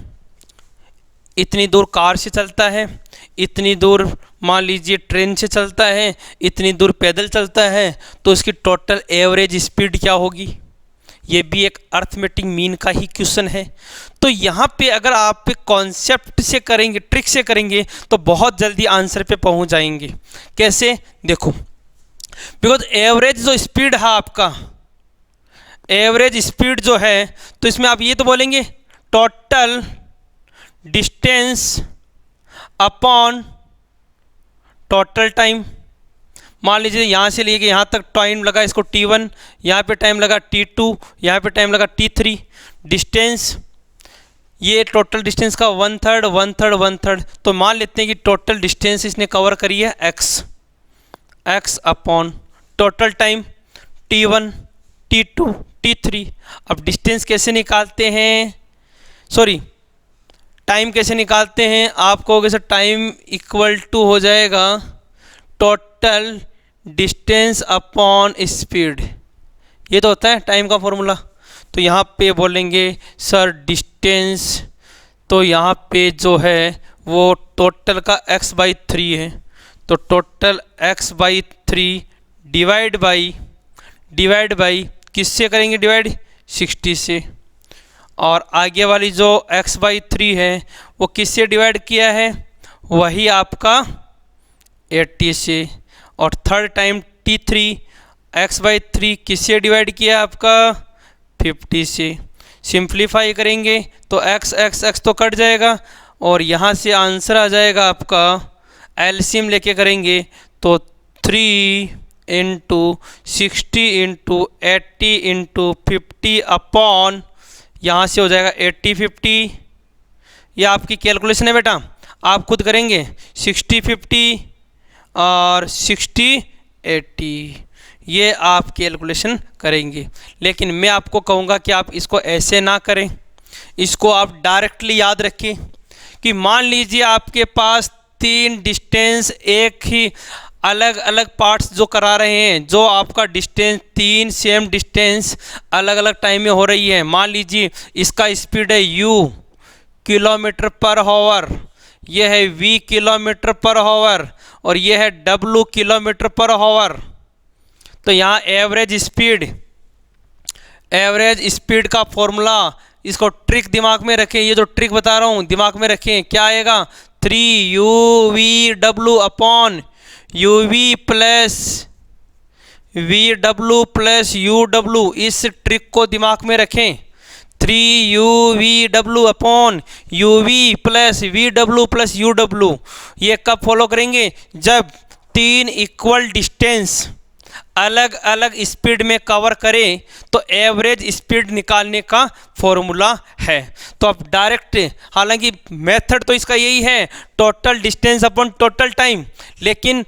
Speaker 1: इतनी दूर कार से चलता है, इतनी दूर मान लीजिए ट्रेन से चलता है, इतनी दूर पैदल चलता है, तो इसकी टोटल एवरेज स्पीड क्या होगी? ये भी एक अर्थमेटिक मीन का ही क्वेश्चन है। तो यहाँ पे अगर आप कॉन्सेप्ट से करेंगे, ट्रिक से करेंगे, तो बहुत जल्दी आंसर पे पहुँच जाएंगे। कैसे? देखो, बिकॉज एवरेज जो स्पीड है आपका, एवरेज स्पीड जो है, तो इसमें आप ये तो बोलेंगे total distance upon total time. मान लीजिए यहाँ से लेके यहाँ तक टाइम लगा इसको t1, यहाँ पे टाइम लगा t2, यहाँ पे टाइम लगा t3। डिस्टेंस, ये टोटल डिस्टेंस का 1/3 1/3 1/3, तो मान लेते हैं कि टोटल डिस्टेंस इसने कवर करी है x upon total time t1 t2 t3। अब डिस्टेंस कैसे निकालते हैं, सॉरी टाइम कैसे निकालते हैं? आप कहोगे सर टाइम इक्वल टू हो जाएगा टोटल डिस्टेंस अपॉन स्पीड, ये तो होता है टाइम का फॉर्मूला। तो यहाँ पे बोलेंगे सर डिस्टेंस, तो यहाँ पे जो है वो टोटल का x/3 है, तो टोटल x/3 डिवाइड बाई किससे करेंगे डिवाइड? 60 से। और आगे वाली जो x/3 है वो किससे डिवाइड किया है? वही आपका 80 से। और थर्ड टाइम t3 x/3 किससे डिवाइड किया आपका? 50 से। सिंप्लीफाई करेंगे तो x तो कट जाएगा और यहाँ से आंसर आ जाएगा आपका एलसीएम लेके करेंगे तो 3 इंटू 60 इंटू 80 इंटू 50 अपॉन, यहाँ से हो जाएगा 80 50। ये आपकी कैलकुलेशन है बेटा, आप खुद करेंगे 60 50 और 60 80, ये आप कैलकुलेशन करेंगे। लेकिन मैं आपको कहूँगा कि आप इसको ऐसे ना करें, इसको आप डायरेक्टली याद रखें कि मान लीजिए आपके पास 3 डिस्टेंस एक ही अलग अलग पार्ट्स जो करा रहे हैं, जो आपका डिस्टेंस 3 सेम डिस्टेंस अलग अलग टाइम में हो रही है। मान लीजिए इसका स्पीड है u किलोमीटर पर आवर, यह है v किलोमीटर पर आवर और यह है w किलोमीटर पर आवर। तो यहाँ एवरेज स्पीड का फॉर्मूला, इसको ट्रिक दिमाग में रखें, ये जो ट्रिक बता रहा हूँ दिमाग में रखें। क्या आएगा? 3uv upon uv plus vw plus uw, इस ट्रिक को दिमाग में रखें। 3uv upon uv plus vw plus uw, ये कब फॉलो करेंगे? जब 3 इक्वल डिस्टेंस अलग अलग स्पीड में कवर करें तो एवरेज स्पीड निकालने का फॉर्मूला है। तो अब डायरेक्ट, हालांकि मेथड तो इसका यही है, total distance upon total time, लेकिन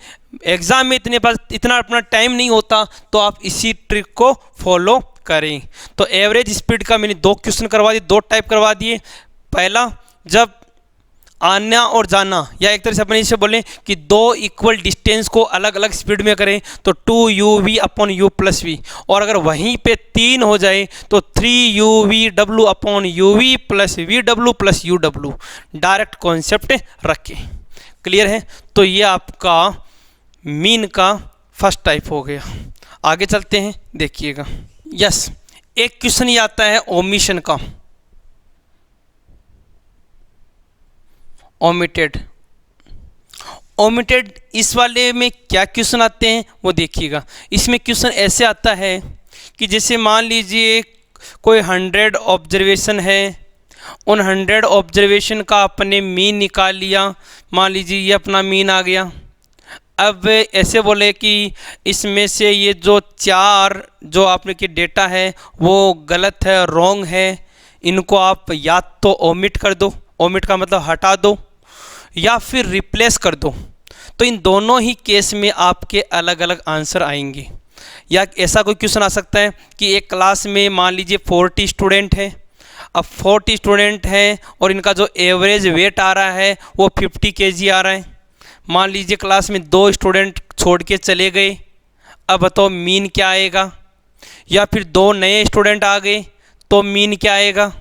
Speaker 1: एग्जाम में इतना अपना टाइम नहीं होता, तो आप इसी ट्रिक को फॉलो करें। तो एवरेज स्पीड का मैंने 2 क्वेश्चन करवा दिए, 2 टाइप करवा दिए। पहला, जब आना और जाना, या एक तरह से अपने इसे बोलें कि 2 इक्वल डिस्टेंस को अलग अलग स्पीड में करें तो 2uv upon u plus v, और अगर वहीं पे 3 हो जाए तो 3uvw upon uv plus vw plus uw। Direct concept रखें। क्लियर है? तो ये आपका मीन का फर्स्ट टाइप हो गया। आगे चलते हैं, देखिएगा। यस, एक क्वेश्चन ये आता है ओमिशन का, ओमिटेड। इस वाले में क्या क्वेश्चन आते हैं वो देखिएगा। इसमें क्वेश्चन ऐसे आता है कि जैसे मान लीजिए कोई 100 ऑब्जर्वेशन है, उन 100 ऑब्जर्वेशन का आपने मीन निकाल लिया। मान लीजिए ये अपना मीन आ गया। अब ऐसे बोले कि इसमें से ये जो 4 जो आपने की डेटा है वो गलत है, रॉन्ग है, इनको आप या तो ओमिट कर दो, ओमिट का मतलब हटा दो, या फिर रिप्लेस कर दो। तो इन दोनों ही केस में आपके अलग अलग आंसर आएंगे। या ऐसा कोई क्वेश्चन आ सकता है कि एक क्लास में मान लीजिए 40 स्टूडेंट है। अब 40 स्टूडेंट हैं और इनका जो एवरेज वेट आ रहा है वो 50 kg आ रहा है। मान लीजिए क्लास में 2 स्टूडेंट छोड़ के चले गए, अब बताओ मीन क्या आएगा? या फिर 2 नए स्टूडेंट आ गए तो मीन क्या आएगा?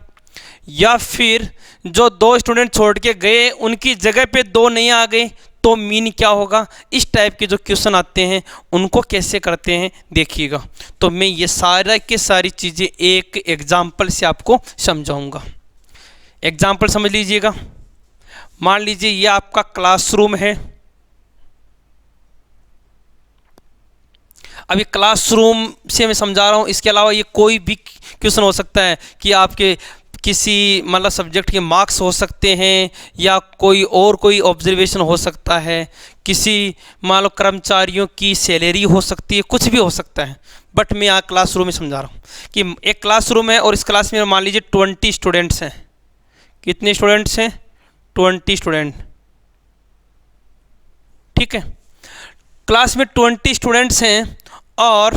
Speaker 1: या फिर जो 2 स्टूडेंट छोड़ के गए उनकी जगह पे 2 नए आ गए तो मीन क्या होगा? इस टाइप के जो क्वेश्चन आते हैं उनको कैसे करते हैं देखिएगा। तो मैं ये सारा के सारी चीज़ें एक एग्जाम्पल से आपको समझाऊंगा। एग्जाम्पल समझ लीजिएगा। मान लीजिए ये आपका क्लासरूम है। अभी क्लासरूम से मैं समझा रहा हूँ, इसके अलावा ये कोई भी क्वेश्चन हो सकता है कि आपके किसी मतलब सब्जेक्ट के मार्क्स हो सकते हैं, या कोई ऑब्जर्वेशन हो सकता है, किसी मान लो कर्मचारियों की सैलरी हो सकती है, कुछ भी हो सकता है। बट मैं यहाँ क्लासरूम में समझा रहा हूँ कि एक क्लासरूम है और इस क्लास में मान लीजिए 20 स्टूडेंट्स हैं। कितने स्टूडेंट्स हैं? 20 स्टूडेंट। ठीक है, क्लास में 20 स्टूडेंट्स हैं और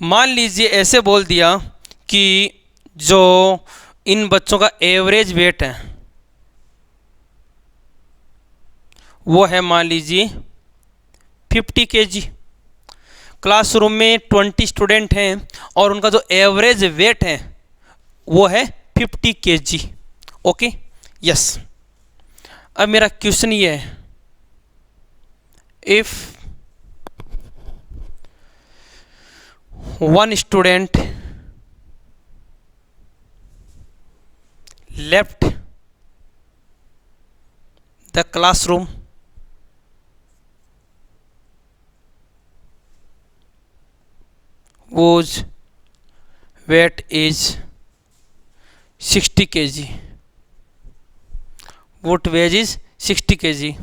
Speaker 1: मान लीजिए ऐसे बोल दिया कि जो इन बच्चों का एवरेज वेट है वो है मान लीजिए 50 kg। क्लासरूम में 20 स्टूडेंट हैं और उनका जो एवरेज वेट है वो है 50 kg। Okay, yes. अब मेरा क्वेश्चन ये है, if 1 student left the classroom whose weight is 60 kg, what weight is 60 kg.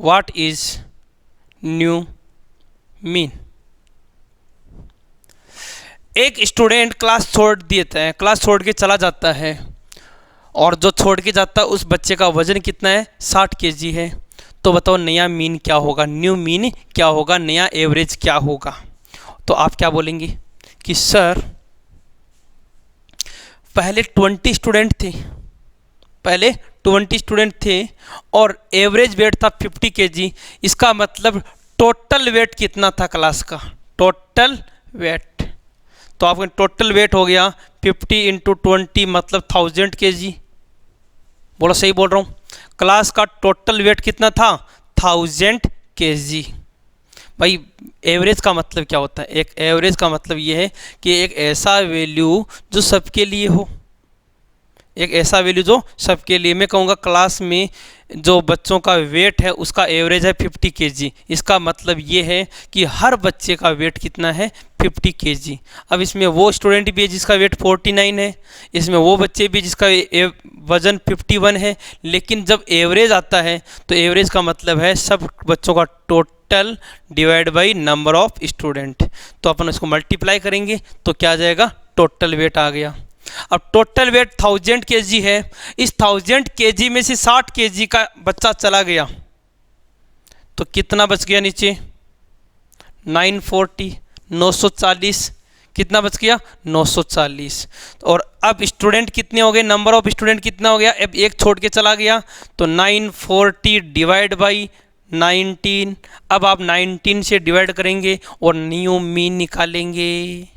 Speaker 1: What is new mean? एक स्टूडेंट क्लास छोड़ देता है, क्लास छोड़ के चला जाता है, और जो छोड़ के जाता है उस बच्चे का वजन कितना है? 60 kg है। तो बताओ नया मीन क्या होगा, न्यू मीन क्या होगा, नया एवरेज क्या होगा? तो आप क्या बोलेंगे कि सर पहले 20 स्टूडेंट थे, पहले 20 स्टूडेंट थे और एवरेज वेट था 50 kg। इसका मतलब टोटल वेट कितना था क्लास का? टोटल वेट, तो आपका टोटल वेट हो गया 50 × 20 मतलब 1000 kg। बोलो सही बोल रहा हूँ? क्लास का टोटल वेट कितना था? 1000 kg। भाई एवरेज का मतलब क्या होता है? एक एवरेज का मतलब ये है कि एक ऐसा वैल्यू जो सबके लिए हो, एक ऐसा वैल्यू जो सबके लिए। मैं कहूँगा क्लास में जो बच्चों का वेट है उसका एवरेज है 50 kg। इसका मतलब ये है कि हर बच्चे का वेट कितना है? 50 kg। अब इसमें वो स्टूडेंट भी है जिसका वेट 49 है, इसमें वो बच्चे भी जिसका वज़न 51 है, लेकिन जब एवरेज आता है तो एवरेज का मतलब है सब बच्चों का total divide by number of student. तो अपन इसको मल्टीप्लाई करेंगे तो क्या आ जाएगा? टोटल वेट आ गया। अब टोटल वेट 1000 kg है, इस 1000 kg में से 60 kg का बच्चा चला गया तो कितना बच गया नीचे? 940, 940। कितना बच गया? 940। और अब स्टूडेंट कितने हो गए? नंबर ऑफ स्टूडेंट कितना हो गया? अब एक छोड़ के चला गया तो 940 डिवाइड बाई 19। अब आप 19 से डिवाइड करेंगे और न्यू मीन निकालेंगे।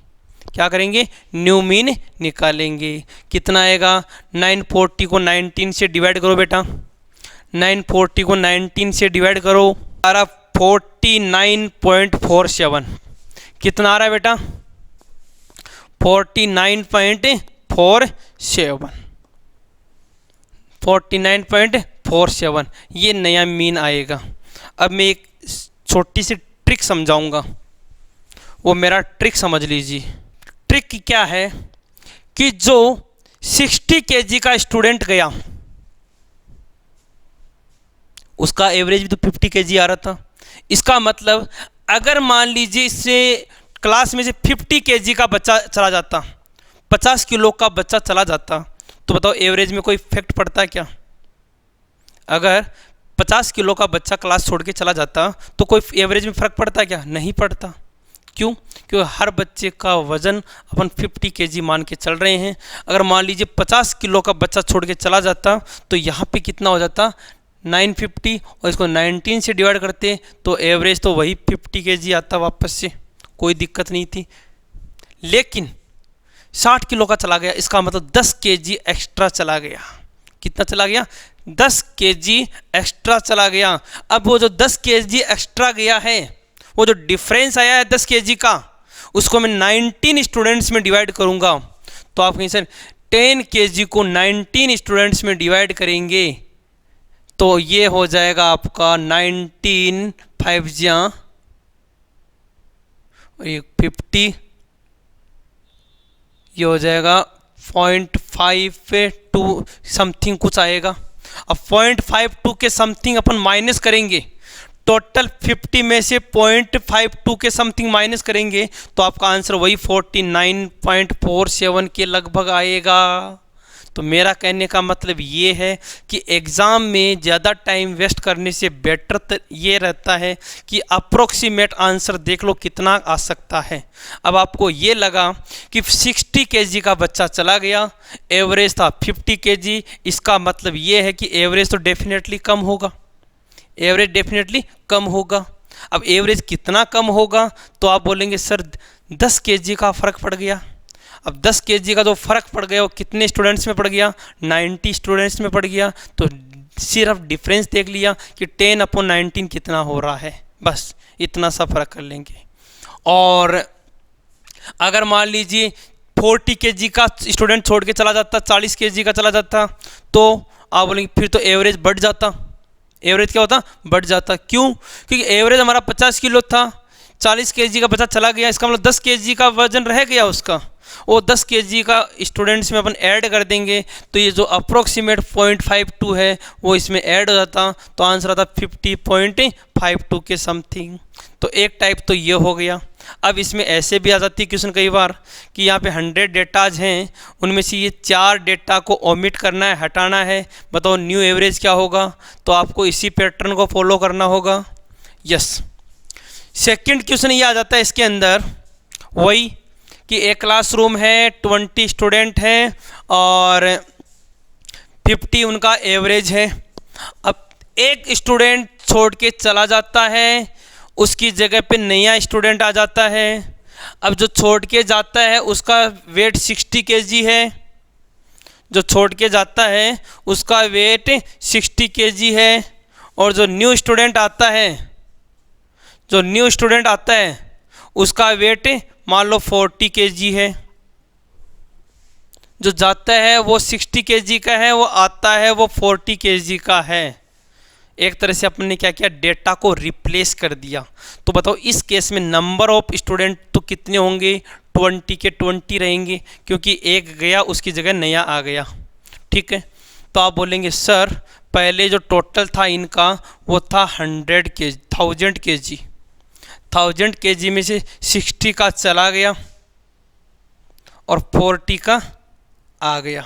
Speaker 1: क्या करेंगे? न्यू मीन निकालेंगे। कितना आएगा? 940 को 19 से डिवाइड करो बेटा, 940 को 19 से डिवाइड करो, आ रहा 49.47। कितना आ रहा है बेटा? 49.47, 49.47 ये नया मीन आएगा। अब मैं एक छोटी सी ट्रिक समझाऊंगा, वो मेरा ट्रिक समझ लीजिए। ट्रिक क्या है कि जो 60 kg का स्टूडेंट गया उसका एवरेज भी तो 50 kg आ रहा था। इसका मतलब अगर मान लीजिए इससे क्लास में से 50 kg का बच्चा चला जाता, 50 किलो का बच्चा चला जाता, तो बताओ एवरेज में कोई इफेक्ट पड़ता है क्या? अगर 50 किलो का बच्चा क्लास छोड़ के चला जाता तो कोई एवरेज में फ़र्क पड़ता है क्या? नहीं पड़ता। क्यों? क्योंकि हर बच्चे का वज़न अपन 50 kg मान के चल रहे हैं। अगर मान लीजिए 50 किलो का बच्चा छोड़ के चला जाता तो यहाँ पे कितना हो जाता? 950, और इसको 19 से डिवाइड करते तो एवरेज तो वही 50 kg आता वापस से, कोई दिक्कत नहीं थी। लेकिन 60 किलो का चला गया, इसका मतलब 10 kg एक्स्ट्रा चला गया। कितना चला गया? 10 kg एक्स्ट्रा चला गया। अब वो जो 10 kg एक्स्ट्रा गया है, वो जो डिफरेंस आया है 10 kg का, उसको मैं 19 स्टूडेंट्स में डिवाइड करूंगा। तो आप कहीं सर 10 kg को 19 स्टूडेंट्स में डिवाइड करेंगे तो ये हो जाएगा आपका 19 5 जा 50, ये हो जाएगा 0.52 समथिंग कुछ आएगा। अब 0.52 के समथिंग अपन माइनस करेंगे, टोटल 50 में से 0.52 के समथिंग माइनस करेंगे तो आपका आंसर वही 49.47 के लगभग आएगा। तो मेरा कहने का मतलब ये है कि एग्ज़ाम में ज़्यादा टाइम वेस्ट करने से बेटर ये रहता है कि अप्रोक्सीमेट आंसर देख लो कितना आ सकता है। अब आपको ये लगा कि 60 kg का बच्चा चला गया, एवरेज था 50 kg, इसका मतलब ये है कि एवरेज तो डेफिनेटली कम होगा, एवरेज डेफिनेटली कम होगा। अब एवरेज कितना कम होगा? तो आप बोलेंगे सर 10 kg का फ़र्क पड़ गया। अब 10 kg का जो फ़र्क पड़ गया वो कितने स्टूडेंट्स में पड़ गया? 90 स्टूडेंट्स में पड़ गया। तो सिर्फ डिफरेंस देख लिया कि 10/19 कितना हो रहा है, बस इतना सा फ़र्क कर लेंगे। और अगर मान लीजिए 40 kg का स्टूडेंट छोड़ के चला जाता, 40 kg का चला जाता, तो आप बोलेंगे फिर तो एवरेज बढ़ जाता। एवरेज क्या होता? बढ़ जाता। क्यों? क्योंकि एवरेज हमारा 50 किलो था, 40 kg का बच्चा चला गया, इसका मतलब 10 kg का वजन रह गया उसका, वो 10 kg का स्टूडेंट्स में अपन ऐड कर देंगे तो ये जो अप्रोक्सीमेट 0.52 है वो इसमें ऐड हो जाता, तो आंसर आता 50.52 के समथिंग। तो एक टाइप तो ये हो गया। अब इसमें ऐसे भी आ जाती है क्वेश्चन कई बार कि यहाँ पे 100 डेटाज हैं, उनमें से ये 4 डेटा को ओमिट करना है, हटाना है, बताओ न्यू एवरेज क्या होगा। तो आपको इसी पैटर्न को फॉलो करना होगा। यस, सेकंड क्वेश्चन ये आ जाता है इसके अंदर वही कि एक क्लासरूम है, 20 स्टूडेंट हैं और 50 उनका एवरेज है। अब एक स्टूडेंट छोड़ के चला जाता है, उसकी जगह पे नया स्टूडेंट आ जाता है। अब जो छोड़ के जाता है उसका वेट 60 kg है, जो छोड़ के जाता है उसका वेट 60 kg है, और जो न्यू स्टूडेंट आता है, जो न्यू स्टूडेंट आता है उसका वेट मान लो 40 kg है। जो जाता है वो 60 kg का है, वो आता है वो 40 kg का है। एक तरह से अपन ने क्या किया, डेटा को रिप्लेस कर दिया। तो बताओ इस केस में नंबर ऑफ स्टूडेंट तो कितने होंगे, 20 के 20 रहेंगे, क्योंकि एक गया उसकी जगह नया आ गया। ठीक है, तो आप बोलेंगे सर पहले जो टोटल था इनका वो था 1000 kg, 1000 kg में से 60 का चला गया और 40 का आ गया।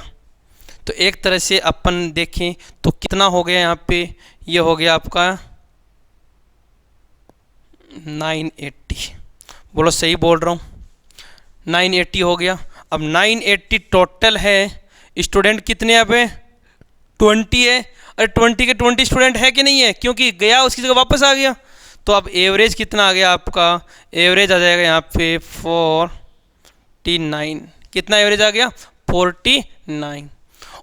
Speaker 1: तो एक तरह से अपन देखें तो कितना हो गया यहाँ पे, ये हो गया आपका 980। बोलो सही बोल रहा हूँ, 980 हो गया। अब 980 टोटल है, स्टूडेंट कितने अब है 20 है। अरे 20 के 20 स्टूडेंट है कि नहीं है, क्योंकि गया उसकी जगह वापस आ गया। तो अब एवरेज कितना आ गया आपका, एवरेज आ जाएगा यहाँ पे 49। कितना एवरेज आ गया 49।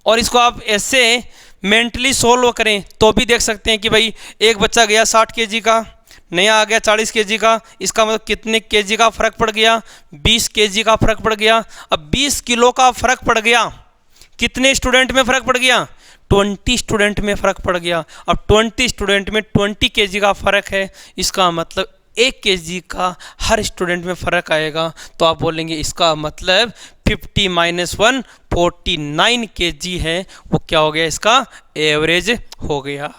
Speaker 1: और इसको आप ऐसे मेंटली सोल्व करें तो भी देख सकते हैं कि भाई एक बच्चा गया 60 kg का, नया आ गया 40 kg का, इसका मतलब कितने kg का फ़र्क पड़ गया, 20 kg का फ़र्क पड़ गया। अब 20 किलो का फ़र्क पड़ गया, कितने स्टूडेंट में फ़र्क पड़ गया, 20 स्टूडेंट में फ़र्क पड़ गया। अब 20 स्टूडेंट में 20 kg का फ़र्क है, इसका मतलब 1 kg का हर स्टूडेंट में फ़र्क आएगा। तो आप बोलेंगे इसका मतलब 50 - 1 49 kg है, वो क्या हो गया, इसका एवरेज हो गया।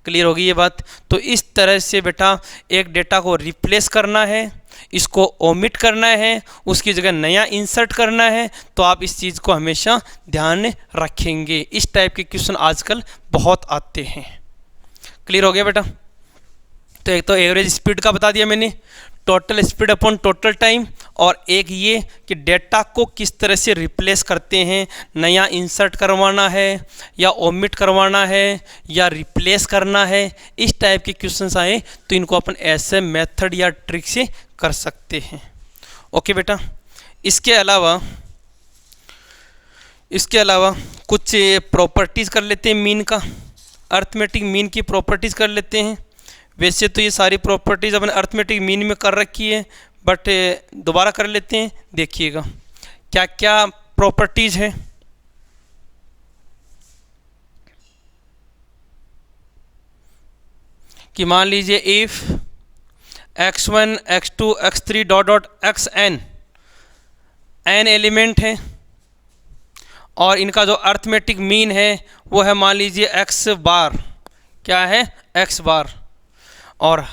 Speaker 1: क्लियर होगी ये बात। तो इस तरह से बेटा एक डेटा को रिप्लेस करना है, इसको ओमिट करना है, उसकी जगह नया इंसर्ट करना है। तो आप इस चीज़ को हमेशा ध्यान रखेंगे। इस टाइप के क्वेश्चन आजकल बहुत आते हैं। क्लियर हो गया बेटा। तो एक तो एवरेज स्पीड का बता दिया मैंने, total speed upon total time, और एक ये कि डेटा को किस तरह से रिप्लेस करते हैं, नया इंसर्ट करवाना है या ओमिट करवाना है या रिप्लेस करना है। इस टाइप के क्वेश्चंस आए तो इनको अपन ऐसे मेथड या ट्रिक से कर सकते हैं। ओके बेटा। इसके अलावा कुछ प्रॉपर्टीज़ कर लेते हैं मीन का, अर्थमेटिक मीन की प्रॉपर्टीज़ कर लेते हैं। वैसे तो ये सारी प्रॉपर्टीज़ अपन अर्थमेटिक मीन में कर रखी है, बट दोबारा कर लेते हैं। देखिएगा क्या क्या प्रॉपर्टीज़ है। कि मान लीजिए if x1 x2 x3 dot xn n element है और इनका जो अर्थमेटिक मीन है वो है मान लीजिए x बार, क्या है x बार। और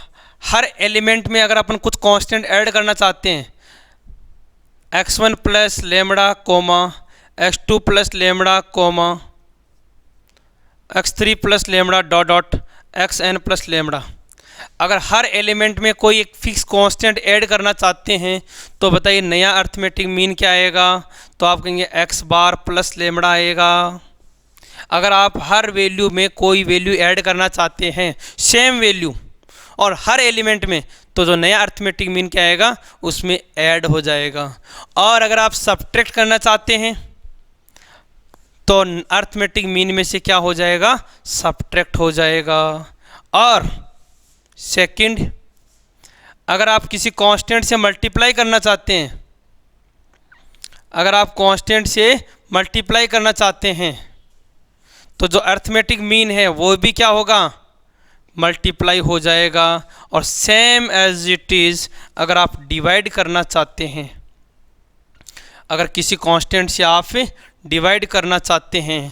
Speaker 1: हर एलिमेंट में अगर अपन कुछ कांस्टेंट ऐड करना चाहते हैं, x1 plus lambda comma x2 plus lambda comma x3 plus lambda dot xn plus lambda, अगर हर एलिमेंट में कोई एक फिक्स कांस्टेंट ऐड करना चाहते हैं तो बताइए नया अर्थमेटिक मीन क्या आएगा। तो आप कहेंगे x बार प्लस लेमड़ा आएगा। अगर आप हर वैल्यू में कोई वैल्यू ऐड करना चाहते हैं, सेम वैल्यू और हर एलिमेंट में, तो जो नया अर्थमेटिक मीन क्या आएगा उसमें ऐड हो जाएगा। और अगर आप सब्ट्रैक्ट करना चाहते हैं तो अर्थमेटिक मीन में से क्या हो जाएगा, सब्ट्रैक्ट हो जाएगा। और सेकंड, अगर आप किसी कांस्टेंट से मल्टीप्लाई करना चाहते हैं, अगर आप कांस्टेंट से मल्टीप्लाई करना चाहते हैं तो जो अर्थमेटिक मीन है वो भी क्या होगा, मल्टीप्लाई हो जाएगा। और सेम एज इट इज़ अगर आप डिवाइड करना चाहते हैं, अगर किसी कांस्टेंट से आप डिवाइड करना चाहते हैं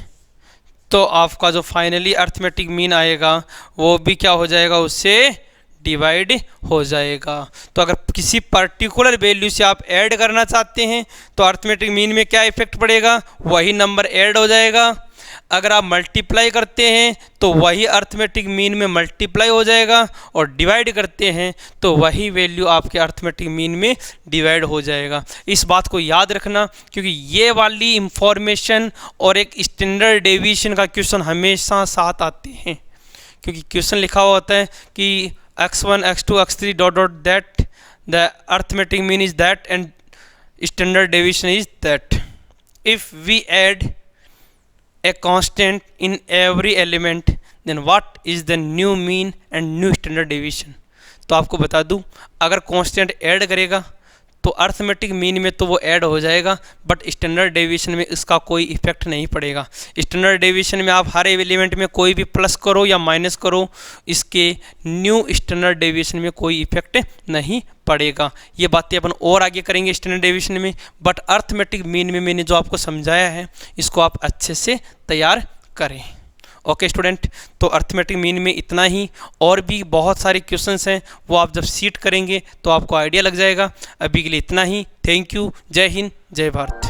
Speaker 1: तो आपका जो फाइनली अर्थमेटिक मीन आएगा वो भी क्या हो जाएगा, उससे डिवाइड हो जाएगा। तो अगर किसी पर्टिकुलर वैल्यू से आप ऐड करना चाहते हैं तो अर्थमेटिक मीन में क्या इफेक्ट पड़ेगा, वही नंबर ऐड हो जाएगा। अगर आप मल्टीप्लाई करते हैं तो वही अर्थमेटिक मीन में मल्टीप्लाई हो जाएगा, और डिवाइड करते हैं तो वही वैल्यू आपके अर्थमेटिक मीन में डिवाइड हो जाएगा। इस बात को याद रखना, क्योंकि ये वाली इंफॉर्मेशन और एक स्टैंडर्ड डेविएशन का क्वेश्चन हमेशा साथ आते हैं। क्योंकि क्वेश्चन लिखा हुआ होता है कि x1 x2 x3 dot dot that the arithmetic mean is that and standard deviation is that. If we add a constant in every element then what is the new mean and new standard deviation। तो आपको बता दूं, अगर constant add करेगा तो arithmetic mean में तो वो ऐड हो जाएगा, बट स्टैंडर्ड डेविएशन में इसका कोई इफेक्ट नहीं पड़ेगा। स्टैंडर्ड डेविएशन में आप हर एलिमेंट में कोई भी प्लस करो या माइनस करो, इसके न्यू स्टैंडर्ड डेविएशन में कोई इफेक्ट नहीं पड़ेगा। ये बातें अपन और आगे करेंगे स्टैंडर्ड डेविएशन में, बट अर्थमेटिक मीन में मैंने जो आपको समझाया है इसको आप अच्छे से तैयार करें। ओके स्टूडेंट, तो अर्थमेटिक मीन में इतना ही, और भी बहुत सारे क्वेश्चंस हैं वो आप जब सीट करेंगे तो आपको आइडिया लग जाएगा। अभी के लिए इतना ही। Thank you. जय हिंद, जय भारत।